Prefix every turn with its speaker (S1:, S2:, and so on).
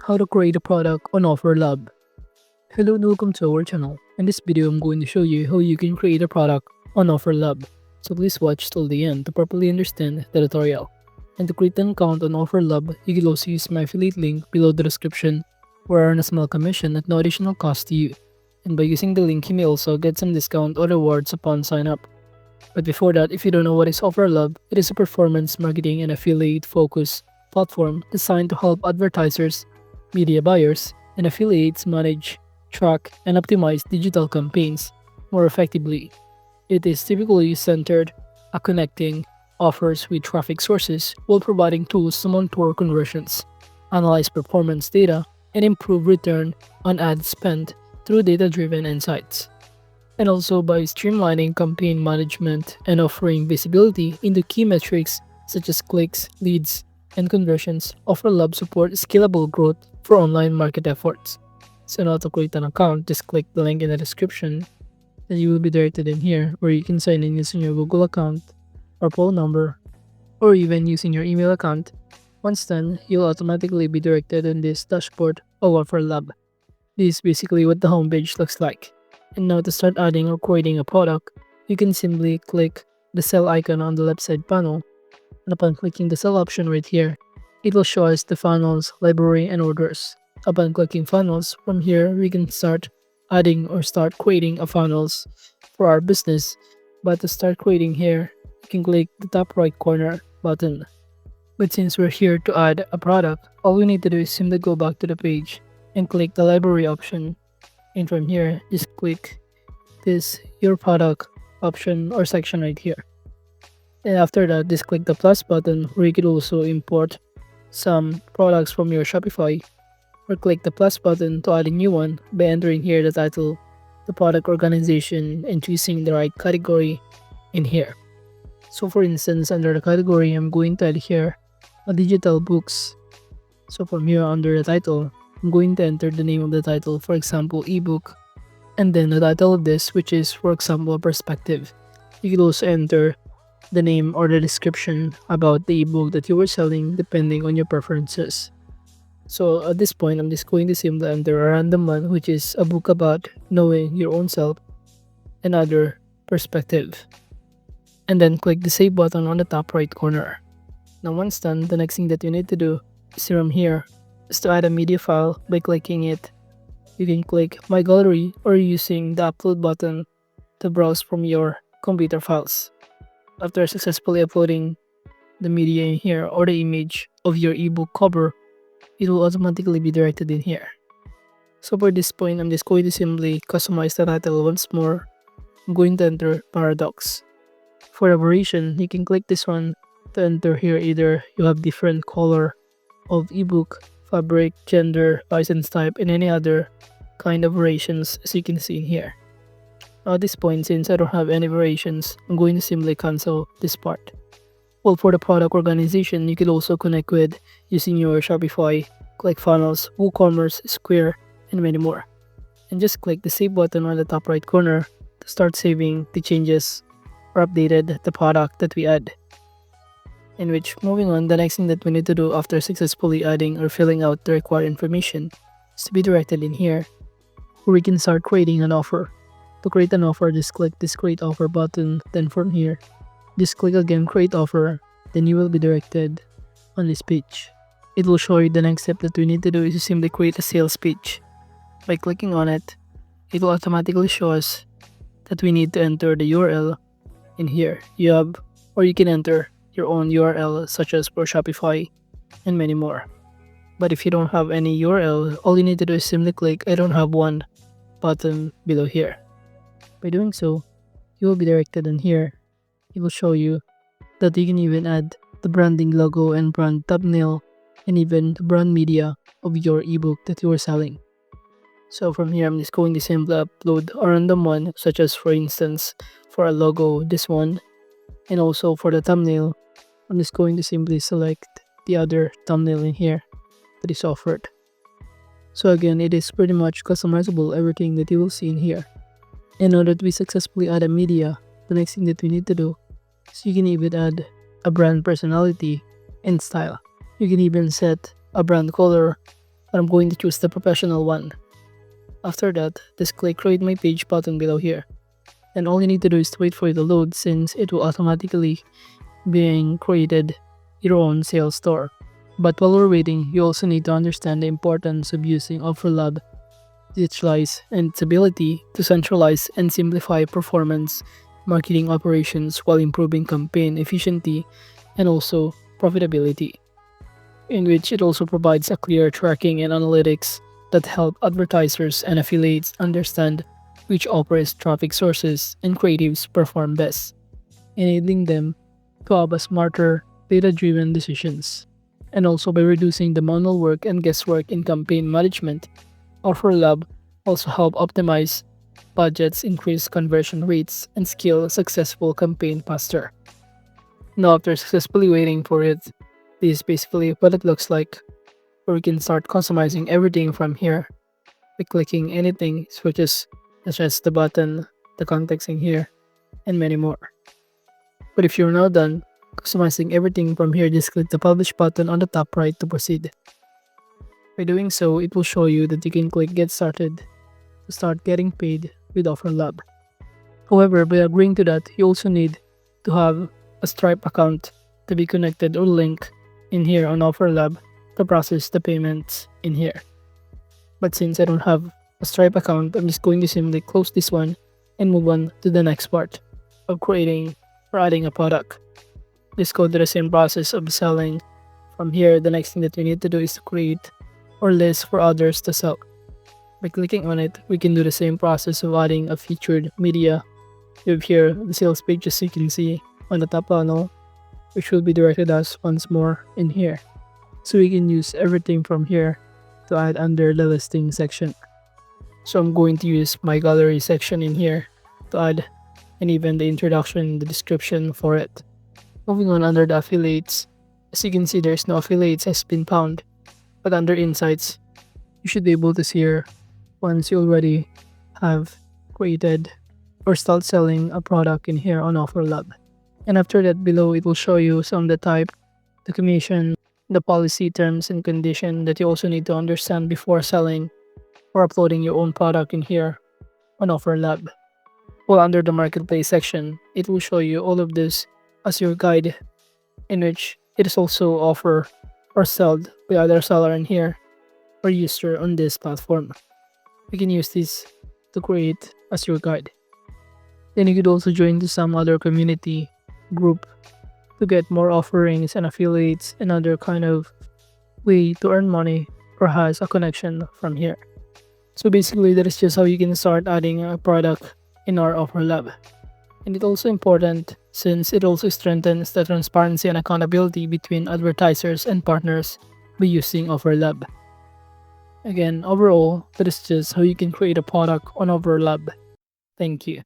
S1: How to create a product on OfferLab. Hello and welcome to our channel. In this video, I'm going to show you how you can create a product on OfferLab. So please watch till the end to properly understand the tutorial. And to create an account on OfferLab, you can also use my affiliate link below the description where I earn a small commission at no additional cost to you. And by using the link, you may also get some discount or rewards upon sign up. But before that, if you don't know what is OfferLab, it is a performance marketing and affiliate focused platform designed to help advertisers, media buyers, and affiliates manage, track, and optimize digital campaigns more effectively. It is typically centered on connecting offers with traffic sources while providing tools to monitor conversions, analyze performance data, and improve return on ad spend through data-driven insights. And also by streamlining campaign management and offering visibility into key metrics such as clicks, leads, and conversions, OfferLab support scalable growth for online market efforts. So now to create an account, just click the link in the description. Then you will be directed in here where you can sign in using your Google account or phone number or even using your email account. Once done, you'll automatically be directed in this dashboard of OfferLab. This is basically what the homepage looks like. And now to start adding or creating a product, you can simply click the sell icon on the left side panel. And upon clicking the sell option right here, it will show us the funnels, library, and orders. Upon clicking funnels, from here we can start adding or start creating a funnels for our business. But to start creating here, you can click the top right corner button. But since we're here to add a product, all we need to do is simply go back to the page and click the library option. And from here, just click this your product option or section right here. And after that, just click the plus button where you can also import some products from your Shopify, or click the plus button to add a new one by entering here the title, the product organization, and choosing the right category in here. So for instance, under the category, I'm going to add here a digital books. So from here under the title, I'm going to enter the name of the title, for example, ebook, and then the title of this, which is, for example, perspective. You can also enter the name or the description about the ebook that you were selling depending on your preferences. So at this point, I'm just going to simply enter a random one, which is a book about knowing your own self and other perspective. And then click the save button on the top right corner. Now once done, the next thing that you need to do is from here is to add a media file by clicking it. You can click my gallery or using the upload button to browse from your computer files. After successfully uploading the media in here or the image of your ebook cover, it will automatically be directed in here. So for this point, I'm just going to simply customize the title once more. I'm going to enter paradox. For aberration, you can click this one to enter here either you have different color of ebook, fabric, gender, license type, and any other kind of variations as you can see in here. Now at this point, since I don't have any variations, I'm going to simply cancel this part. Well, for the product organization, you can also connect with using your Shopify, click funnels, WooCommerce, Square, and many more. And just click the save button on the top right corner to start saving the changes or updated the product that we add. In which, moving on, the next thing that we need to do after successfully adding or filling out the required information is to be directed in here, where we can start creating an offer. To create an offer, just click this create offer button, then from here, just click again create offer, then you will be directed on this page. It will show you the next step that we need to do is to simply create a sales page. By clicking on it, it will automatically show us that we need to enter the URL in here. You can enter your own URL such as for Shopify and many more. But if you don't have any URL, all you need to do is simply click I don't have one button below here. By doing so, you will be directed in here. It will show you that you can even add the branding logo and brand thumbnail and even the brand media of your ebook that you are selling. So from here, I'm just going to simply upload a random one, such as for instance, for a logo, this one. And also for the thumbnail, I'm just going to simply select the other thumbnail in here that is offered. So again, it is pretty much customizable, everything that you will see in here. In order to be successfully add a media, the next thing that we need to do is you can even add a brand personality and style. You can even set a brand color, but I'm going to choose the professional one. After that, just click create my page button below here. And all you need to do is to wait for it to load since it will automatically being created your own sales store. But while we're waiting, you also need to understand the importance of using OfferLab, digitalize, and its ability to centralize and simplify performance marketing operations while improving campaign efficiency and also profitability, in which it also provides a clear tracking and analytics that help advertisers and affiliates understand which offers, traffic sources, and creatives perform best, enabling them to have a smarter, data-driven decisions. And also by reducing the manual work and guesswork in campaign management, OfferLab also help optimize budgets, increase conversion rates, and scale successful campaign faster. Now after successfully waiting for it, this is basically what it looks like, where we can start customizing everything from here by clicking anything switches such as the button, the context in here, and many more. But if you're now done customizing everything from here, just click the publish button on the top right to proceed. By doing so, it will show you that you can click get started to start getting paid with OfferLab. However, by agreeing to that, you also need to have a Stripe account to be connected or linked in here on OfferLab to process the payments in here. But since I don't have a Stripe account, I'm just going to simply close this one and move on to the next part of creating or adding a product. Just go to the same process of selling. From here, the next thing that we need to do is to create or list for others to sell. By clicking on it, we can do the same process of adding a featured media. You have here the sales page, as you can see on the top panel, which will be directed us once more in here. So we can use everything from here to add under the listing section. So I'm going to use my gallery section in here to add, and even the introduction and the description for it. Moving on under the affiliates, as you can see there's no affiliates has been found, but under insights, you should be able to see here once you already have created or start selling a product in here on OfferLab. And after that below, it will show you some of the type, the commission, the policy terms and condition that you also need to understand before selling or uploading your own product in here on OfferLab. While under the marketplace section, it will show you all of this as your guide, in which it is also offered or sold by other seller in here or user on this platform. You can use this to create as your guide. Then you could also join to some other community group to get more offerings and affiliates and other kind of way to earn money or has a connection from here. So basically that is just how you can start adding a product in our OfferLab. And it's also important since it also strengthens the transparency and accountability between advertisers and partners by using OfferLab. Again, overall, that is just how you can create a product on OfferLab. Thank you.